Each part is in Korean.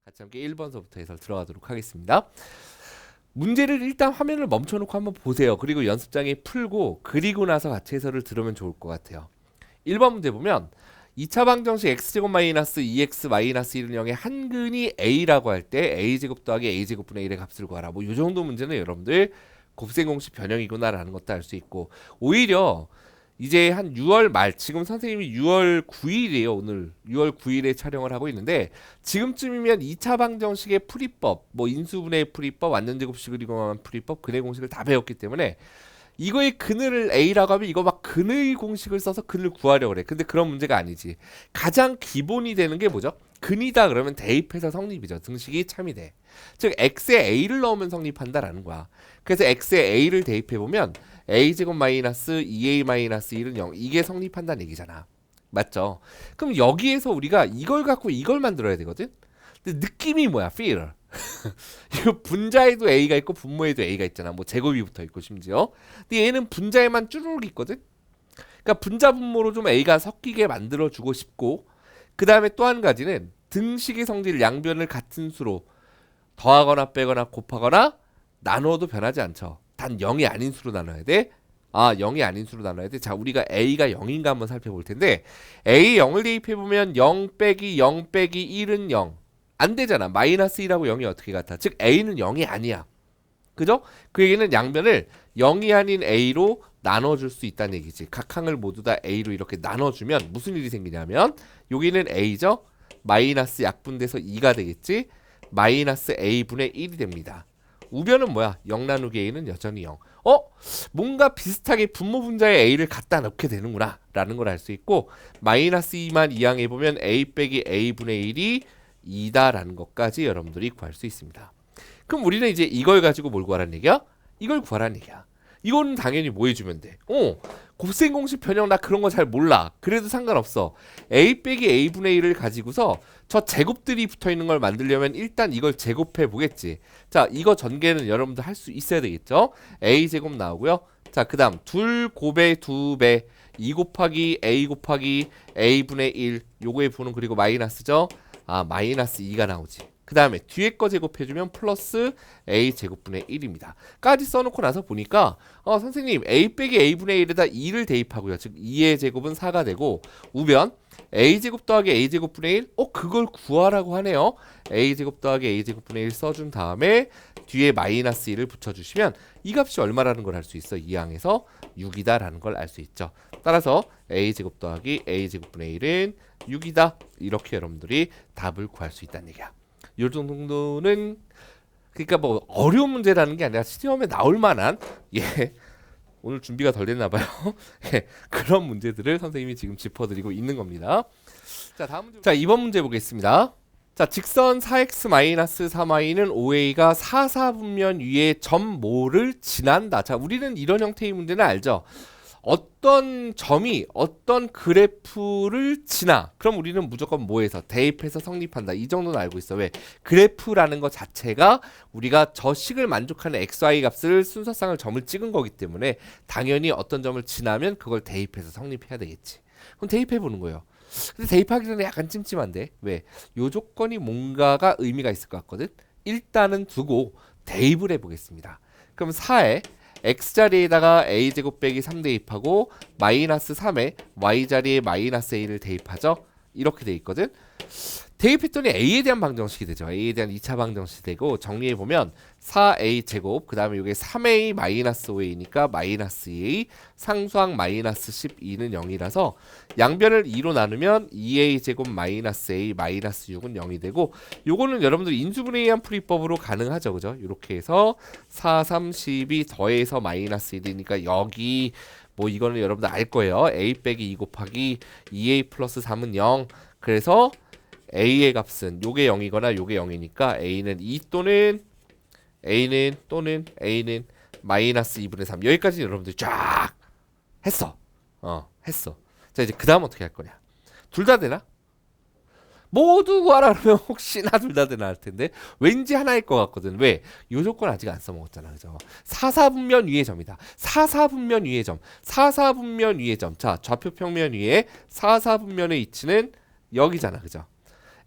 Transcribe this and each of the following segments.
같이 함께 1번서부터 해서 들어가도록 하겠습니다. 문제를 일단 화면을 멈춰놓고 한번 보세요. 그리고 연습장에 풀고 그리고 나서 같이 해설을 들으면 좋을 것 같아요. 1번 문제 보면 2차 방정식 x제곱 마이너스 2x 마이너스 1은 0의 한근이 a라고 할 때 a제곱 더하기 a제곱분의 1의 값을 구하라. 뭐 이 정도 문제는 여러분들 곱셈공식 변형이구나라는 것도 알 수 있고, 오히려 이제 한 6월 말, 지금 선생님이 6월 9일이에요. 오늘 6월 9일에 촬영을 하고 있는데, 지금쯤이면 2차 방정식의 풀이법, 뭐 인수분해 풀이법, 완전제곱식을 이용한 풀이법, 근의 공식을 다 배웠기 때문에 이거의 근을 a라고 하면 이거 막 근의 공식을 써서 근을 구하려고 그래. 근데 그런 문제가 아니지. 가장 기본이 되는 게 뭐죠? 근이다 그러면 대입해서 성립이죠. 등식이 참이 돼. 즉 x에 a를 넣으면 성립한다라는 거야. 그래서 x에 a를 대입해보면 a제곱 마이너스 2a 마이너스 1은 0, 이게 성립한다는 얘기잖아. 맞죠? 그럼 여기에서 우리가 이걸 갖고 이걸 만들어야 되거든? 근데 느낌이 뭐야? feel. 이거 분자에도 a가 있고 분모에도 a가 있잖아. 뭐 제곱이 붙어 있고 심지어. 근데 얘는 분자에만 쭈루룩 있거든? 그러니까 분자 분모로 좀 a가 섞이게 만들어주고 싶고, 그 다음에 또 한 가지는 등식의 성질 양변을 같은 수로 더하거나 빼거나 곱하거나 나누어도 변하지 않죠. 단 0이 아닌 수로 나눠야 돼. 0이 아닌 수로 나눠야 돼. 자, 우리가 a가 0인가 한번 살펴볼 텐데, a 0을 대입해보면 0 빼기 0 빼기 1은 0. 안 되잖아. 마이너스 1하고 0이 어떻게 같아? 즉 a는 0이 아니야. 그죠? 그 얘기는 양변을 0이 아닌 a로 나눠줄 수 있다는 얘기지. 각 항을 모두 다 a로 이렇게 나눠주면 무슨 일이 생기냐면, 여기는 a죠? 마이너스 약분돼서 2가 되겠지? 마이너스 a분의 1이 됩니다. 우변은 뭐야? 0 나누기 a는 여전히 0. 뭔가 비슷하게 분모 분자에 a를 갖다 넣게 되는구나 라는 걸 알 수 있고, 마이너스 2만 이항해보면 a 빼기 a분의 1이 2다라는 것까지 여러분들이 구할 수 있습니다. 그럼 우리는 이제 이걸 가지고 뭘 구하라는 얘기야? 이걸 구하라는 얘기야. 이거는 당연히 뭐 해주면 돼? 곱셈공식 변형 나 그런 거 잘 몰라. 그래도 상관없어. a 빼기 a분의 1을 가지고서 저 제곱들이 붙어있는 걸 만들려면 일단 이걸 제곱해 보겠지. 자, 이거 전개는 여러분들 할 수 있어야 되겠죠? a제곱 나오고요. 자, 그 다음 둘 곱에 2배 2 곱하기 a 곱하기 a분의 1, 요거의 부는 그리고 마이너스죠? 마이너스 2가 나오지. 그 다음에 뒤에 거 제곱해주면 플러스 a 제곱분의 1입니다. 까지 써놓고 나서 보니까 선생님 a 빼기 a분의 1에다 2를 대입하고요. 즉 2의 제곱은 4가 되고, 우변 a 제곱 더하기 a 제곱분의 1, 그걸 구하라고 하네요. a 제곱 더하기 a 제곱분의 1 써준 다음에 뒤에 마이너스 1을 붙여주시면 이 값이 얼마라는 걸 알 수 있어. 이 항에서 6이다라는 걸 알 수 있죠. 따라서 a 제곱 더하기 a 제곱분의 1은 6이다. 이렇게 여러분들이 답을 구할 수 있다는 얘기야. 이 정도는 그러니까 뭐 어려운 문제라는 게 아니라 시험에 나올 만한, 오늘 준비가 덜 됐나 봐요. 그런 문제들을 선생님이 지금 짚어드리고 있는 겁니다. 자, 다음 문제. 자, 2번 문제 보겠습니다. 자, 직선 4x-3y는 5a가 4사분면 위에 점 뭐를 지난다. 자, 우리는 이런 형태의 문제는 알죠. 어떤 점이 어떤 그래프를 지나, 그럼 우리는 무조건 뭐해서 대입해서 성립한다. 이 정도는 알고 있어. 왜? 그래프라는 것 자체가 우리가 저 식을 만족하는 xy 값을 순서상을 점을 찍은 거기 때문에 당연히 어떤 점을 지나면 그걸 대입해서 성립해야 되겠지. 그럼 대입해 보는 거예요. 근데 대입하기 전에 약간 찜찜한데, 왜? 요 조건이 뭔가가 의미가 있을 것 같거든. 일단은 두고 대입을 해보겠습니다. 그럼 4에 x자리에다가 a제곱 빼기 3 대입하고 마이너스 3에 y자리에 마이너스 a를 대입하죠. 이렇게 돼 있거든. 대입했더니 a에 대한 방정식이 되죠. a에 대한 2차 방정식이 되고, 정리해보면 4a 제곱, 그 다음에 이게 3a 마이너스 5a니까 마이너스 2a, 상수항 마이너스 12는 0이라서 양변을 2로 나누면 2a 제곱 마이너스 a 마이너스 6은 0이 되고, 요거는 여러분들 인수분해한 풀이법으로 가능하죠. 그죠? 이렇게 해서 4, 3, 12 더해서 마이너스 1이니까 여기 뭐 이거는 여러분들 알 거예요. a 빼기 2 곱하기 2a 플러스 3은 0. 그래서 a의 값은 요게 0이거나 요게 0이니까 a는 2 또는 a는 마이너스 2분의 3. 여기까지 여러분들 쫙 했어. 했어. 자, 이제 그 다음 어떻게 할 거냐. 둘 다 되나? 모두 구하라 그러면 혹시나 둘 다 되나 할 텐데, 왠지 하나일 것 같거든. 왜? 요 조건 아직 안 써먹었잖아. 그죠? 4사분면 위의 점이다. 4사분면 위의 점. 4사분면 위의 점. 자, 좌표 평면 위에 4사분면의 위치는 여기잖아. 그죠?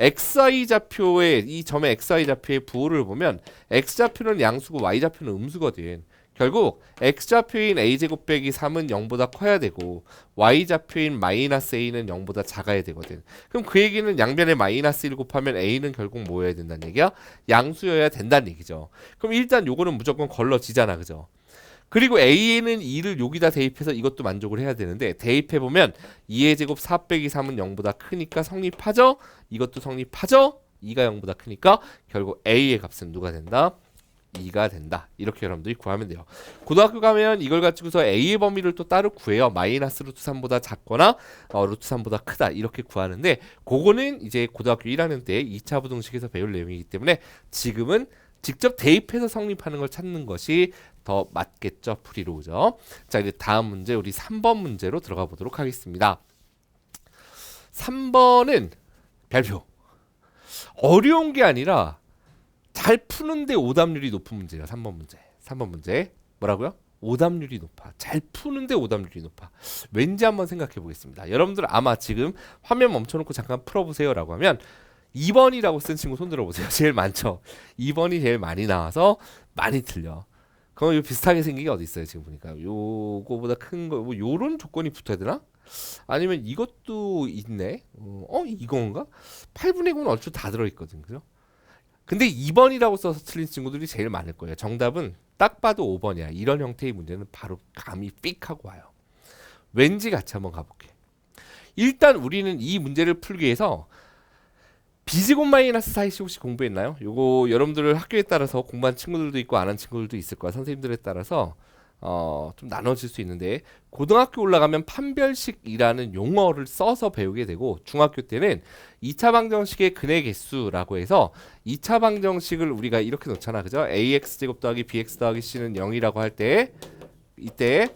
xy 좌표의 이 점의 xy 좌표의 부호를 보면 x 좌표는 양수고 y 좌표는 음수거든. 결국 x좌표인 a제곱 빼기 3은 0보다 커야 되고 y좌표인 마이너스 a는 0보다 작아야 되거든. 그럼 그 얘기는 양변에 마이너스 1 곱하면 a는 결국 뭐여야 된다는 얘기야? 양수여야 된다는 얘기죠. 그럼 일단 요거는 무조건 걸러지잖아. 그죠? 그리고 a에는 2를 여기다 대입해서 이것도 만족을 해야 되는데 대입해보면 2의 제곱 4 빼기 3은 0보다 크니까 성립하죠? 이것도 성립하죠? 2가 0보다 크니까 결국 a의 값은 누가 된다? 2가 된다. 이렇게 여러분들이 구하면 돼요. 고등학교 가면 이걸 가지고서 a의 범위를 또 따로 구해요. 마이너스 루트 3보다 작거나 루트 3보다 크다. 이렇게 구하는데 그거는 이제 고등학교 1학년 때 2차 부등식에서 배울 내용이기 때문에 지금은 직접 대입해서 성립하는 걸 찾는 것이 더 맞겠죠. 풀이로죠. 자, 이제 다음 문제 우리 3번 문제로 들어가 보도록 하겠습니다. 3번은 별표. 어려운 게 아니라 잘 푸는데 오답률이 높은 문제야. 3번 문제. 3번 문제. 뭐라고요? 오답률이 높아. 잘 푸는데 오답률이 높아. 왠지 한번 생각해 보겠습니다. 여러분들 아마 지금 화면 멈춰놓고 잠깐 풀어보세요 라고 하면 2번이라고 쓴 친구 손 들어보세요. 제일 많죠. 2번이 제일 많이 나와서 많이 틀려. 그럼 요 비슷하게 생긴 게 어디 있어요? 지금 보니까 요거보다 큰 거, 뭐 요런 조건이 붙어야 되나? 아니면 이것도 있네. 이건가? 8분의 9는 얼추 다 들어있거든. 그죠? 근데 2번이라고 써서 틀린 친구들이 제일 많을 거예요. 정답은 딱 봐도 5번이야. 이런 형태의 문제는 바로 감이 삑 하고 와요. 왠지 같이 한번 가볼게. 일단 우리는 이 문제를 풀기 위해서 b제곱 마이너스 4이씨 혹시 공부했나요? 요거 여러분들 학교에 따라서 공부한 친구들도 있고 안 한 친구들도 있을 거야. 선생님들에 따라서 좀 나눠질 수 있는데 고등학교 올라가면 판별식이라는 용어를 써서 배우게 되고 중학교 때는 2차 방정식의 근의 개수라고 해서 2차 방정식을 우리가 이렇게 놓잖아. 그죠? ax제곱 더하기 bx 더하기 c는 0이라고 할 때 이때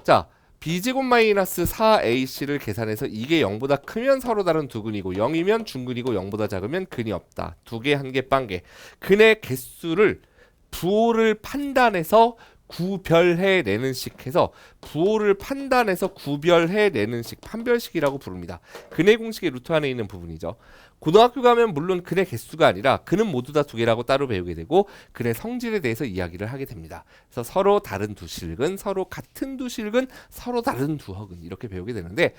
자 b제곱 마이너스 4ac를 계산해서 이게 0보다 크면 서로 다른 두 근이고 0이면 중근이고 0보다 작으면 근이 없다. 두 개, 한 개, 빵개. 근의 개수를 부호를 판단해서 구별해내는 식 해서 부호를 판단해서 구별해내는 식 판별식이라고 부릅니다. 근의 공식의 루트 안에 있는 부분이죠. 고등학교 가면 물론 근의 개수가 아니라 근은 모두 다 두 개라고 따로 배우게 되고 근의 성질에 대해서 이야기를 하게 됩니다. 그래서 서로 다른 두 실근, 서로 같은 두 실근, 서로 다른 두 허근 이렇게 배우게 되는데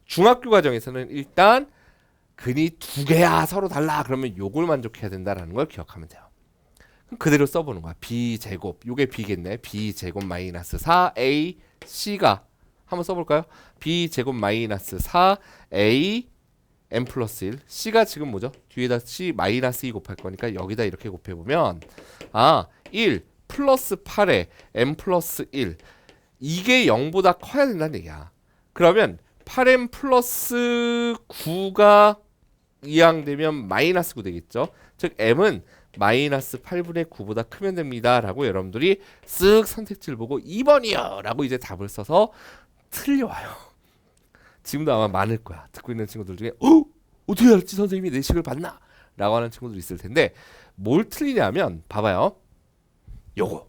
중학교 과정에서는 일단 근이 두 개야 서로 달라 그러면 요걸 만족해야 된다라는 걸 기억하면 돼요. 그대로 써보는 거야. b제곱 요게 b겠네. b제곱 마이너스 4ac가 한번 써볼까요? b제곱 마이너스 4a m 플러스 1 c가 지금 뭐죠? 뒤에다 c 마이너스 2 곱할 거니까 여기다 이렇게 곱해보면 1 플러스 8에 m 플러스 1 이게 0보다 커야 된다는 얘기야. 그러면 8m 플러스 9가 이항되면 마이너스 9 되겠죠? 즉 m은 마이너스 8분의 9보다 크면 됩니다 라고 여러분들이 쓱 선택지를 보고 2번이요 라고 이제 답을 써서 틀려와요. 지금도 아마 많을 거야. 듣고 있는 친구들 중에 어떻게 알았지 선생님이 내 식을 봤나? 라고 하는 친구들 있을 텐데 뭘 틀리냐면 봐봐요. 요거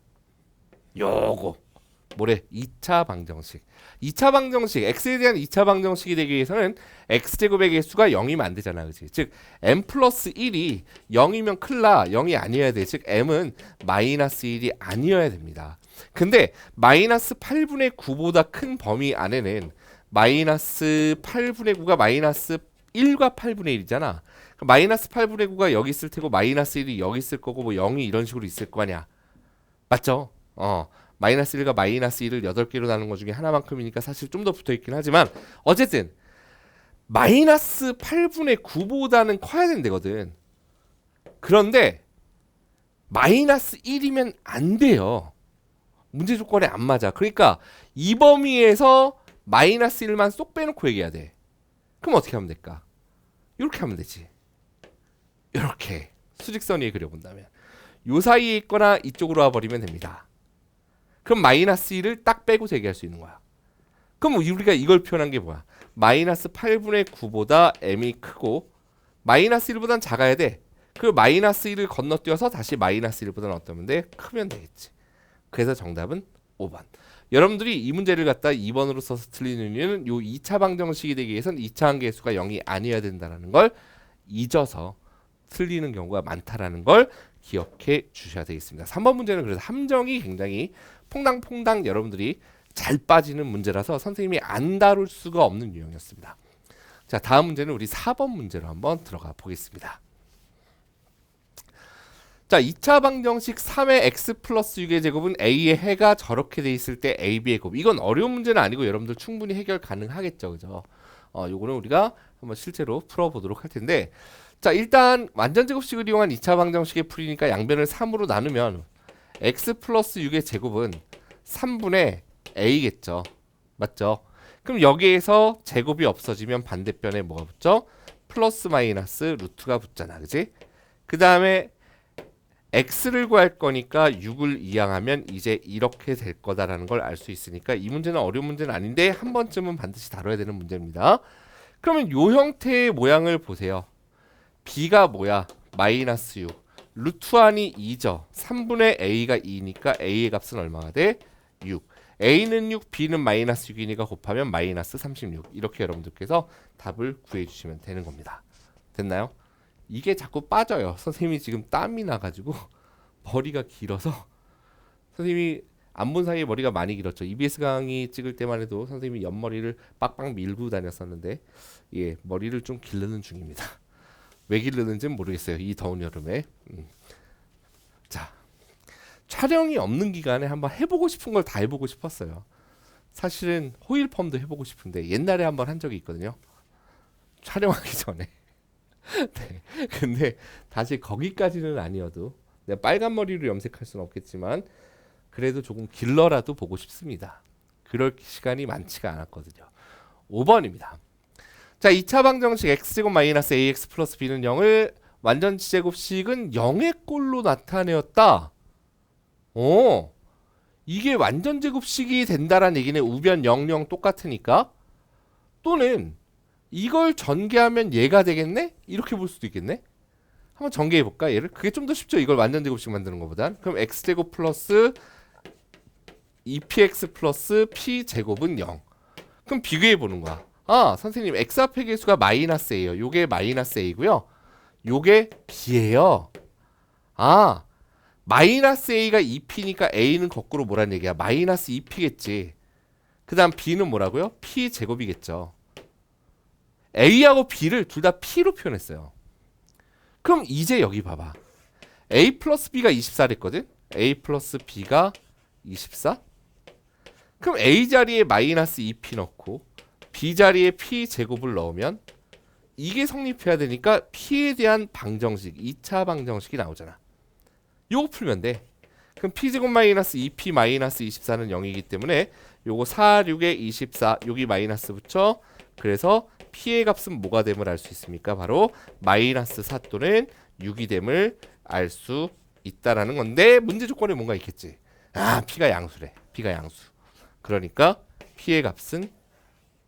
뭐래? 2차 방정식. 2차 방정식 x에 대한 2차 방정식이 되기 위해서는 x제곱의 개수가 0이면 안 되잖아. 그치? 즉 m 플러스 1이 0이면 큰일 나. 0이 아니어야 돼. 즉 m은 마이너스 1이 아니어야 됩니다. 근데 마이너스 8분의 9보다 큰 범위 안에는 마이너스 8분의 9가 마이너스 1과 8분의 1이잖아. 마이너스 8분의 9가 여기 있을 테고 마이너스 1이 여기 있을 거고 뭐 0이 이런 식으로 있을 거 아니야. 맞죠? 마이너스 1과 마이너스 1을 8개로 나눈 것 중에 하나만큼이니까 사실 좀 더 붙어있긴 하지만 어쨌든 마이너스 8분의 9보다는 커야 된다거든. 그런데 마이너스 1이면 안 돼요. 문제 조건에 안 맞아. 그러니까 이 범위에서 마이너스 1만 쏙 빼놓고 얘기해야 돼. 그럼 어떻게 하면 될까? 이렇게 하면 되지. 이렇게 수직선 위에 그려본다면 요 사이에 있거나 이쪽으로 와버리면 됩니다. 그럼 마이너스 1을 딱 빼고 얘기할 수 있는 거야. 그럼 우리가 이걸 표현한 게 뭐야? 마이너스 8분의 9보다 m이 크고 마이너스 1보다는 작아야 돼. 그 마이너스 1을 건너뛰어서 다시 마이너스 1보다는 어떠면 돼? 크면 되겠지. 그래서 정답은 5번. 여러분들이 이 문제를 갖다 2번으로 써서 틀리는 이유는 요 2차 방정식이 되기 위해서는 2차 한계수가 0이 아니어야 된다는 걸 잊어서 틀리는 경우가 많다라는 걸 기억해 주셔야 되겠습니다. 3번 문제는 그래서 함정이 굉장히 퐁당퐁당 여러분들이 잘 빠지는 문제라서 선생님이 안 다룰 수가 없는 유형이었습니다. 자, 다음 문제는 우리 4번 문제로 한번 들어가 보겠습니다. 자, 2차 방정식 3의 x 플러스 6의 제곱은 a의 해가 저렇게 돼 있을 때 ab의 곱. 이건 어려운 문제는 아니고 여러분들 충분히 해결 가능하겠죠, 그죠? 요거는 우리가 한번 실제로 풀어보도록 할 텐데, 자, 일단 완전제곱식을 이용한 2차 방정식의 풀이니까 양변을 3으로 나누면 x 플러스 6의 제곱은 3분의 a겠죠, 맞죠? 그럼 여기에서 제곱이 없어지면 반대편에 뭐가 붙죠? 플러스 마이너스 루트가 붙잖아, 그지? 그 다음에 x를 구할 거니까 6을 이항하면 이제 이렇게 될 거다라는 걸 알 수 있으니까 이 문제는 어려운 문제는 아닌데 한 번쯤은 반드시 다뤄야 되는 문제입니다. 그러면 요 형태의 모양을 보세요. b가 뭐야? 마이너스 6. 루트 안이 2죠. 3분의 a가 2니까 a의 값은 얼마가 돼? 6. a는 6, b는 마이너스 6이니까 곱하면 마이너스 36. 이렇게 여러분들께서 답을 구해주시면 되는 겁니다. 됐나요? 이게 자꾸 빠져요. 선생님이 지금 땀이 나가지고 머리가 길어서 선생님이 안 본 사이에 머리가 많이 길었죠. EBS 강의 찍을 때만 해도 선생님이 옆머리를 빡빡 밀고 다녔었는데 예, 머리를 좀 기르는 중입니다. 왜 기르는지는 모르겠어요. 이 더운 여름에. 자, 촬영이 없는 기간에 한번 해보고 싶은 걸 다 해보고 싶었어요. 사실은 호일 펌도 해보고 싶은데 옛날에 한번 한 적이 있거든요. 촬영하기 전에. 네. 근데 다시 거기까지는 아니어도 내가 빨간 머리로 염색할 수는 없겠지만 그래도 조금 길러라도 보고 싶습니다. 그럴 시간이 많지가 않았거든요. 5번입니다. 자, 2차 방정식 x제곱 마이너스 ax 플러스 b는 0을 완전지제곱식은 0의 꼴로 나타내었다. 이게 완전제곱식이 된다라는 얘기는 우변 0, 0 똑같으니까 또는 이걸 전개하면 얘가 되겠네? 이렇게 볼 수도 있겠네? 한번 전개해볼까 얘를? 그게 좀 더 쉽죠, 이걸 완전제곱식 만드는 것보단. 그럼 x제곱 플러스 2px 플러스 p제곱은 0. 그럼 비교해보는 거야. 아, 선생님 x 앞의 개수가 마이너스 a예요. 요게 마이너스 a고요. 요게 b예요. 아, 마이너스 a가 2p니까 a는 거꾸로 뭐란 얘기야? 마이너스 2p겠지. 그 다음 b는 뭐라고요? p제곱이겠죠. a하고 b를 둘 다 p로 표현했어요. 그럼 이제 여기 봐봐. a 플러스 b가 24랬거든? a 플러스 b가 24? 그럼 a 자리에 마이너스 2p 넣고 b 자리에 p 제곱을 넣으면 이게 성립해야 되니까 p에 대한 방정식, 2차 방정식이 나오잖아. 요거 풀면 돼. 그럼 p제곱 마이너스 2p 마이너스 24는 0이기 때문에 요거 4, 6에 24, 여기 마이너스 붙여. 그래서 p의 값은 뭐가 됨을 알 수 있습니까? 바로 마이너스 4 또는 6이 됨을 알 수 있다라는 건데 문제 조건에 뭔가 있겠지. 아, p가 양수래. p가 양수. 그러니까 p의 값은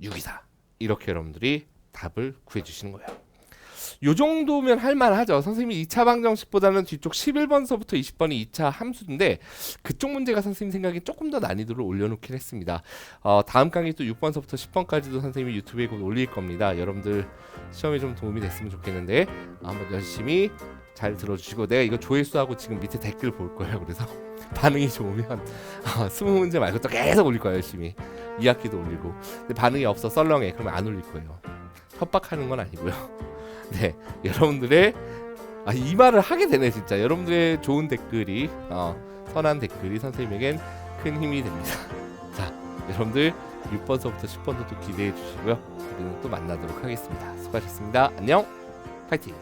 6이다. 이렇게 여러분들이 답을 구해주시는 거예요. 요 정도면 할만하죠. 선생님이 2차 방정식보다는 뒤쪽 11번서부터 20번이 2차 함수인데 그쪽 문제가 선생님 생각에 조금 더 난이도를 올려놓긴 했습니다. 다음 강의 또 6번서부터 10번까지도 선생님이 유튜브에 곧 올릴 겁니다. 여러분들 시험에 좀 도움이 됐으면 좋겠는데 한번 열심히 잘 들어주시고 내가 이거 조회수하고 지금 밑에 댓글 볼 거예요. 그래서 반응이 좋으면 20문제 말고 또 계속 올릴 거예요. 열심히 2학기도 올리고. 근데 반응이 없어 썰렁해. 그러면 안 올릴 거예요. 협박하는 건 아니고요. 네, 여러분들의 이 말을 하게 되네 진짜. 여러분들의 좋은 댓글이 선한 댓글이 선생님에겐 큰 힘이 됩니다. 자, 여러분들 6번서부터 10번도 또 기대해 주시고요. 우리는 또 만나도록 하겠습니다. 수고하셨습니다. 안녕, 파이팅.